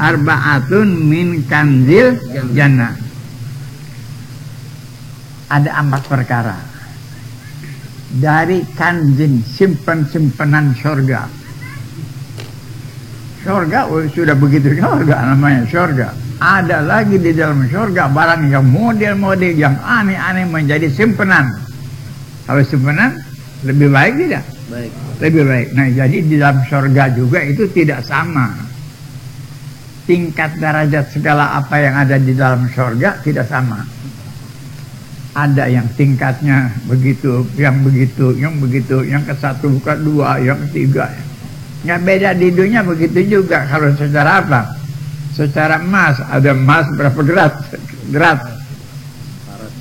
arba'atun min kanzil jannah. Ada 4 perkara dari kanzin, simpen-simpenan surga. Surga sudah begitu surga namanya surga. Ada lagi di dalam surga barang yang model-model yang aneh-aneh menjadi simpenan. Kalau simpenan lebih baik tidak? Baik. Lebih baik. Nah, jadi di dalam surga juga itu tidak sama. Tingkat derajat segala apa yang ada di dalam surga tidak sama. Ada yang tingkatnya begitu, yang begitu, yang begitu, yang ke-1, ke-2, yang ke-3. Nggak beda di dunia begitu juga. Kalau secara apa? Secara emas, ada emas berapa gerat?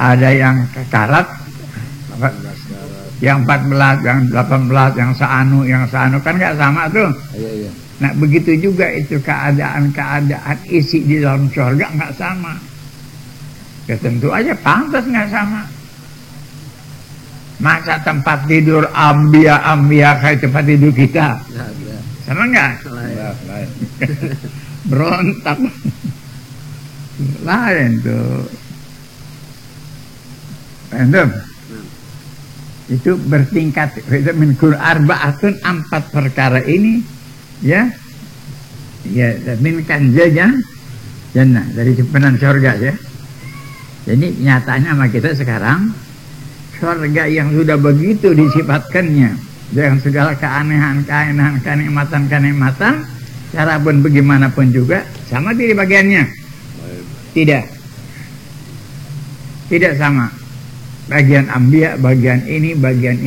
Ada yang karat, yang 14, yang 18, yang seanu kan nggak sama tuh. Iya. Nah begitu juga itu keadaan isi di dalam surga nggak sama. Ya tentu aja pantas nggak sama. Masa tempat tidur ambia kayak tempat tidur kita? Sama nggak? Lain. Berontak. Lain tuh. Entah. Itu bertingkat. Min arba'atun 4 perkara ini, ya min kanzil jannah, dari simpenan surga ya. Jadi nyatanya sama kita sekarang surga yang sudah begitu disifatkannya dengan segala keanehan, kenikmatan, cara pun bagaimanapun juga sama tidak bagiannya. Tidak sama. Bagian ambia, bagian ini, bagian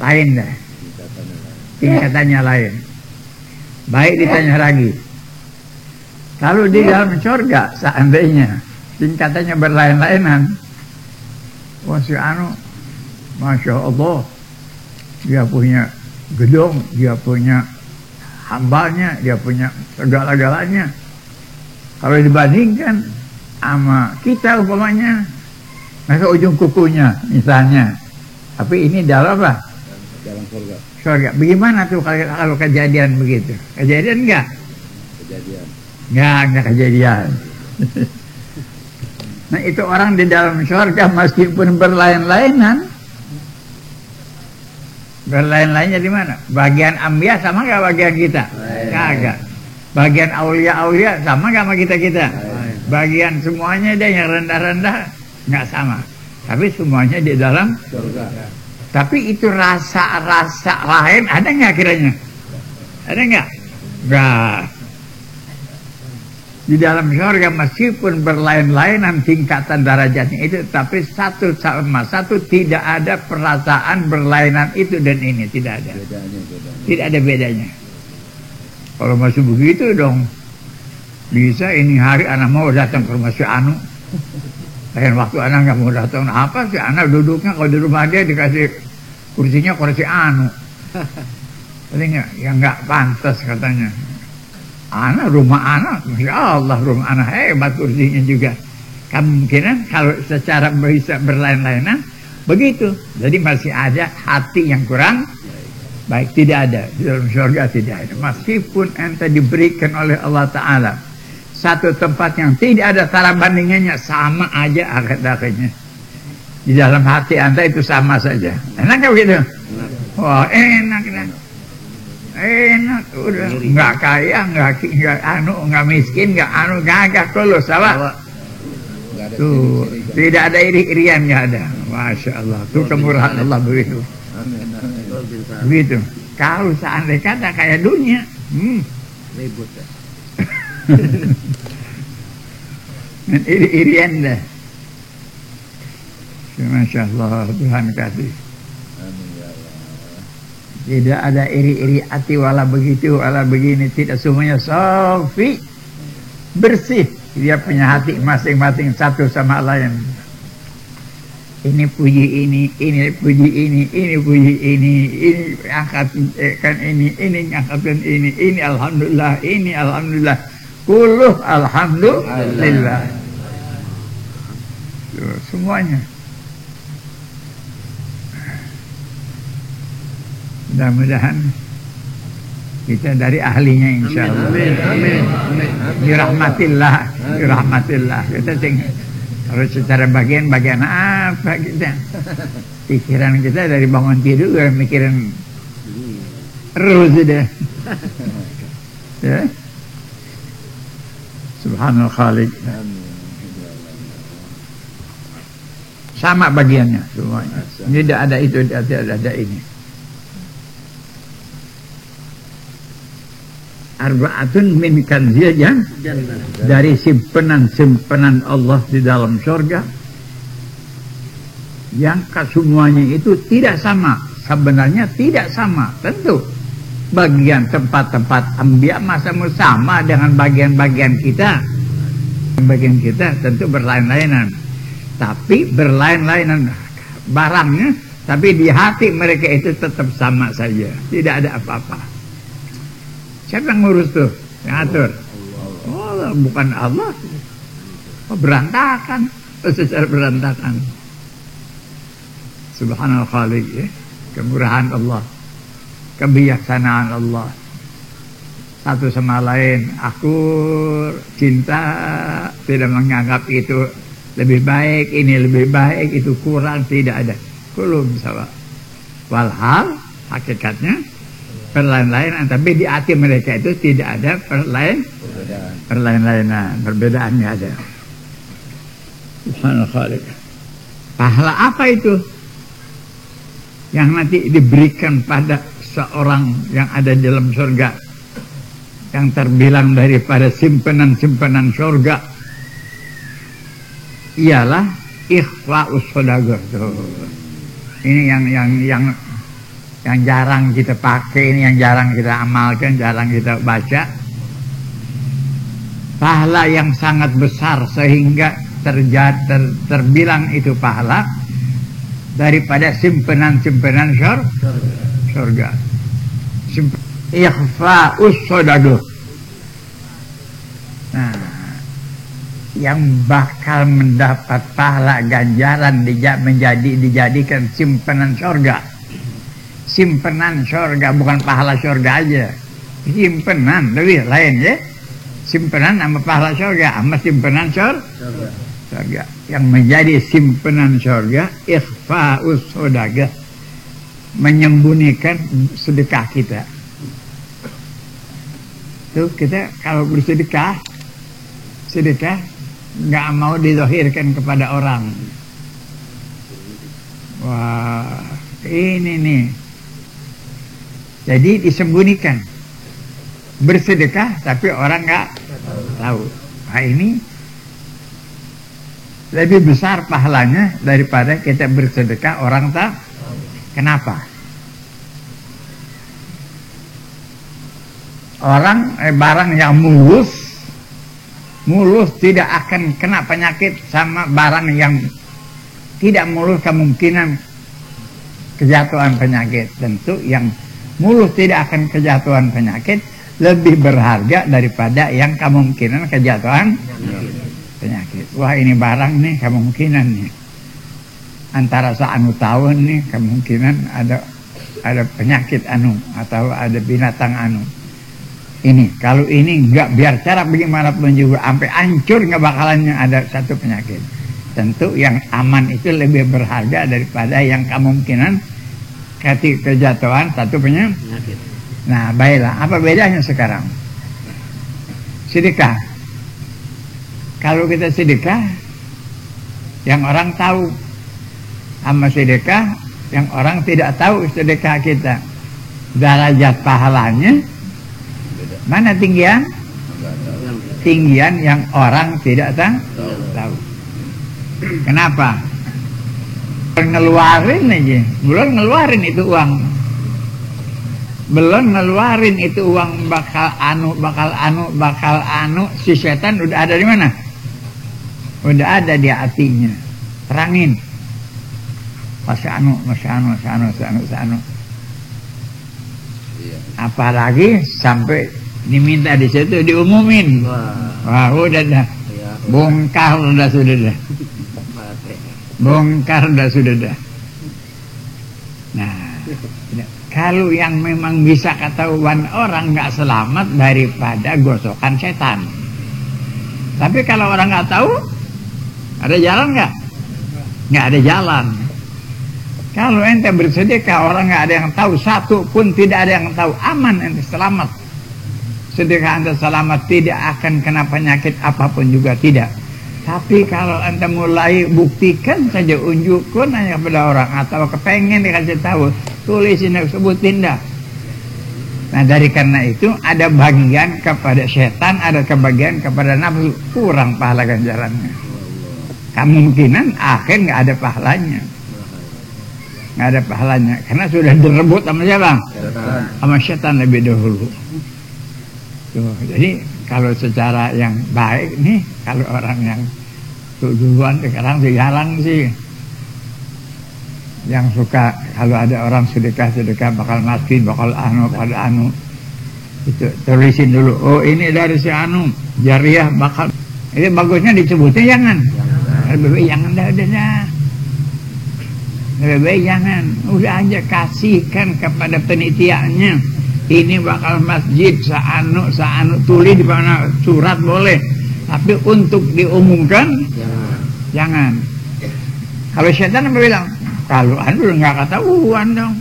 lain dah. Tingkatannya lain. Baik ditanya lagi. Kalau di dalam surga seandainya tingkatannya berlain-lainan, wah si anu, masya Allah, dia punya gedung, dia punya hambanya, dia punya segala-galanya. Kalau dibandingkan sama kita umpamanya, masa ujung kukunya misalnya. Tapi ini dalam apa? Dalam surga. Surga. Bagaimana tuh kalau kejadian begitu? Kejadian enggak? Kejadian. Enggak kejadian. Nah itu orang di dalam surga meskipun berlain-lainan. Berlain-lainnya di mana? Bagian ambia sama nggak bagian kita? Kagak. Bagian aulia sama nggak sama kita? Bagian semuanya dia yang rendah-rendah nggak sama. Tapi semuanya di dalam surga. Tapi itu rasa-rasa lain ada nggak kiranya? Ada nggak? Nggak. Di dalam surga meskipun berlain-lainan tingkatan derajatnya itu, tapi satu sama satu tidak ada perasaan berlainan itu dan ini, tidak ada. Tidak ada bedanya. Kalau masih begitu dong, bisa ini hari anak mau datang ke rumah si Anu, lain waktu anak nggak mau datang, apa sih anak duduknya kalau di rumah dia dikasih kursinya kursi Anu, tapi nggak pantas katanya. Rumah anak, Masya Allah, rumah anak hebat kursinya juga. Kemungkinan kalau secara bisa berlain-lainan begitu. Jadi masih ada hati yang kurang baik, tidak ada di dalam surga, tidak ada. Meskipun ente diberikan oleh Allah Ta'ala satu tempat yang tidak ada tara bandingannya, sama aja akad-akadnya. Di dalam hati ente itu sama saja. Enak gak begitu? Wah, enak. Enak, udah nggak kaya, nggak miskin, gagah kalau salah. Tuh, tidak ada iri-irian, nggak ada. Masya Allah, tuh kemurahan Allah begitu. Begitu. Kalau seandainya kata kayak dunia, ribut ya. Iri-irian dah. Masya Allah, Tuhan kasih. Tidak ada iri-iri hati wala begitu, wala begini, tidak, semuanya sofi, bersih. Dia punya hati masing-masing satu sama lain. Ini puji ini puji ini puji ini angkatkan ini angkatkan ini alhamdulillah, kulluh alhamdulillah. Semuanya. Mudah-mudahan Kita dari ahlinya insya Allah. Amin. Dirahmatillah. Kita harus secara bagian apa kita? Pikiran kita dari bangun tidur udah mikirin terus sudah. Ya. Subhanal Khaliq. Sama bagiannya semuanya. Tidak ada itu, tidak ada ini. Arba'atun min kanziyah, dari simpenan Allah di dalam surga, yang kesemuanya itu tidak sama. Sebenarnya tidak sama, tentu bagian tempat-tempat anbiya masa sama dengan bagian-bagian kita. Bagian kita tentu berlain-lainan, tapi berlain-lainan barangnya, tapi di hati mereka itu tetap sama saja, tidak ada apa-apa. Siapa yang ngurus tuh? Yang atur? Oh, bukan Allah. Oh, berantakan. Secara berantakan. Subhanallah Khaliq, ya. Kemurahan Allah, kebijaksanaan Allah. Satu sama lain, aku cinta, tidak menganggap itu lebih baik, ini lebih baik, itu kurang, tidak ada. Kulum sawa. Walhal hakikatnya perlain-lainan, tapi di hati mereka itu tidak ada perlain-lainan, perbedaan nggak ada. Subhanallah Khaliq. Pahala apa itu yang nanti diberikan pada seorang yang ada di dalam surga, yang terbilang daripada simpenan-simpenan surga? Ialah ikhfa'us shadaqah. Ini yang jarang kita pakai, ini yang jarang kita amalkan, jarang kita baca. Pahala yang sangat besar sehingga terbilang itu pahala daripada simpenan-simpenan surga. Ikhfa'us shadaqah. Nah, yang bakal mendapat pahala ganjaran dijadikan simpenan surga. Simpenan surga, bukan pahala surga aja. Simpenan lebih lain ya. Simpenan sama pahala surga, sama simpenan surga. Yang menjadi simpenan surga, ikhfa'us shadaqah, menyembunyikan sedekah kita. Tuh kita kalau bersedekah, nggak mau dizahirkan kepada orang. Wah, ini nih. Jadi disembunyikan. Bersedekah tapi orang nggak tahu. Nah, ini lebih besar pahalanya daripada kita bersedekah orang tak. Kenapa? Barang yang mulus tidak akan kena penyakit sama barang yang tidak mulus, kemungkinan kejatuhan penyakit. Tentu yang mulus tidak akan kejatuhan penyakit lebih berharga daripada yang kemungkinan kejatuhan penyakit. Wah, ini barang nih kemungkinan nih antara seanu tahun nih kemungkinan ada penyakit atau ada binatang ini. Kalau ini enggak, biar cara bagaimanapun juga sampai hancur nggak bakalannya ada satu penyakit. Tentu yang aman itu lebih berharga daripada yang kemungkinan kejatuhan satu penyakit. Nah, baiklah, apa bedanya sekarang? Sedekah. Kalau kita sedekah yang orang tahu, sama sedekah yang orang tidak tahu sedekah kita, derajat pahalanya mana tinggian? Tinggian yang orang tidak tahu. Kenapa? Ngeluarin aja, belum ngeluarin itu uang. Belum ngeluarin itu uang bakal anu, si setan udah ada di mana? Udah ada di hatinya. Terangin. Masya anu. Apalagi sampai diminta di situ diumumin. Wah, udah dah. Bongkar dah sudah dah. Bongkar dah sudah dah. Nah, Kalau yang memang bisa ketahuan orang nggak selamat daripada gosokan setan. Tapi kalau orang nggak tahu, ada jalan nggak? Nggak ada jalan. Kalau ente bersedekah orang nggak ada yang tahu, satu pun tidak ada yang tahu, aman ente selamat. Sedekah ente selamat, tidak akan kena penyakit apapun juga tidak. Tapi kalau ente mulai buktikan saja, unjukkan hanya kepada orang atau kepengen dikasih tahu, tulisin, sebutin dah. Nah dari karena itu ada bagian kepada setan, ada kebagian kepada nafsu, kurang pahala ganjarannya. Kemungkinan akhir nggak ada pahalanya, nggak ada pahalanya karena sudah direbut sama siapa? Sama setan lebih dahulu. Tuh, jadi kalau secara yang baik nih, kalau orang yang duluan sekarang jarang sih yang suka kalau ada orang sedekah bakal maskin, bakal anu itu tulisin dulu, oh ini dari si anu jariah bakal, ini bagusnya disebutnya jangan lebih jangan, udah aja kasihkan kepada penitiannya, ini bakal masjid saanu tulis di mana surat boleh, tapi untuk diumumkan jangan. Kalau setan apa bilang? Kalau anu nggak ketahuan dong.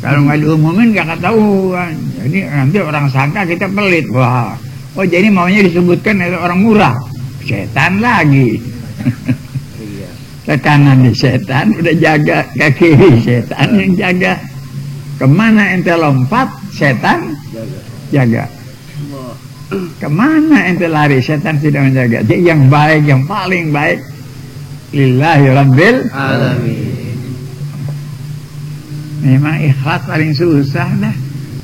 Kalau nggak diumumin nggak ketahuan. Jadi nanti orang sangka kita pelit. Wah, oh jadi maunya disebutkan itu orang murah. Setan lagi. Ke kanan di setan udah jaga, ke kiri setan yang jaga. Kemana ente lompat setan jaga. Kemana ente lari setan tidak menjaga. Jadi yang baik, yang paling baik, lillahi rabbil alamin. Memang ikhlas paling susah dah.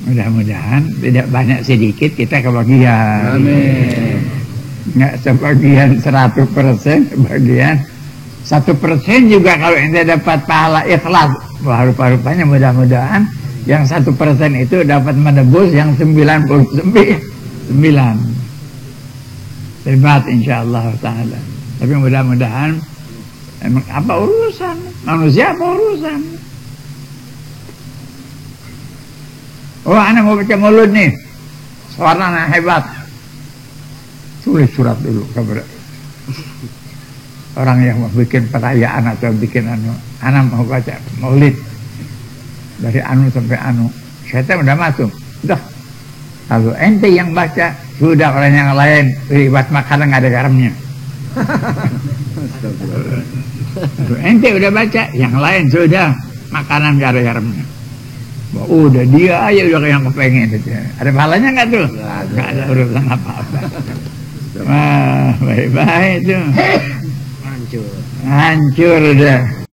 Mudah-mudahan tidak banyak sedikit kita kebagian. Amin. Nggak sebagian 100%, sebagian 1% juga kalau ente dapat pahala ikhlas. Wah, rupa-rupanya mudah-mudahan yang 1% itu dapat menebus yang 99. Hebat insyaallah ta'ala. Tapi mudah-mudahan emang apa urusan? Manusia apa urusan? Oh, anak mau baca maulud nih. Seorang anak hebat. Tulis surat dulu kepada orang yang mau bikin perayaan atau bikin anu. Anak mau baca maulid dari anu sampai anu. Syaitan udah masuk. Udah. Kalau ente yang baca, sudah orang yang lain buat makanan nggak ada garamnya. Ente udah baca, yang lain sudah makanan gak ada garamnya. Udah dia aja udah yang kepengen itu. Ada pahalanya nggak tuh? Nggak ada urusan apa-apa. Wah, baik-baik tuh. Hancur udah.